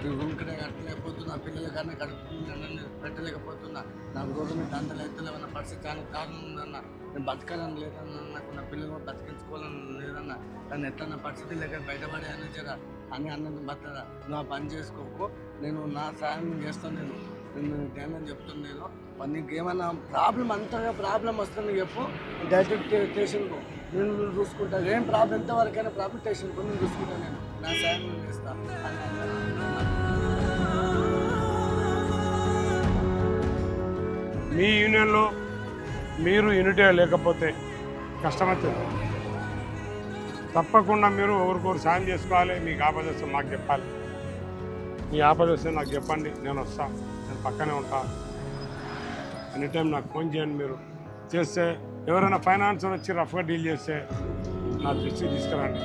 Room కింద కట్టలేకపోతున్నా, పిల్లల కన్నా పెట్టలేకపోతున్నా. నాకు రోజు మీద దంతలు ఎత్తలేమన్న పరిస్థితి చాలా దారుణంగా ఉందన్న. నేను బతకాలని లేదన్న, నాకు నా పిల్లలు బతికించుకోవాలని లేదన్న. కానీ ఎట్లా పరిస్థితి లేక బయటపడే అని జరా అని అన్నది బతరా. నువ్వు ఆ పని చేసుకోకు, నేను నా సాయం చేస్తాను. నేను ధ్యానం చెప్తాను. నీకు ఏమైనా అంతగా ప్రాబ్లం వస్తుంది చెప్పు, డైరెక్ట్ స్టేషన్కు నేను చూసుకుంటాను. ఏం ప్రాబ్లం ఎంతవరకైనా ప్రాబ్లం స్టేషన్కు నేను చూసుకుంటాను. నేను నా సాయం చేస్తాను అని మీ యూనియన్లో మీరు యూనిటీ లేకపోతే కష్టమవుతుంది. తప్పకుండా మీరు ఒకరికొకరు సాయం చేసుకోవాలి. మీకు ఆపదొస్తే నాకు చెప్పాలి. మీ ఆపదొస్తే నాకు చెప్పండి, నేను వస్తాను, నేను పక్కనే ఉంటాను. ఎనీ టైం నాకు ఫోన్ చేయండి. మీరు చేస్తే ఎవరైనా ఫైనాన్సర్ వచ్చి రఫ్గా డీల్ చేస్తే నా దృష్టికి తీసుకురండి.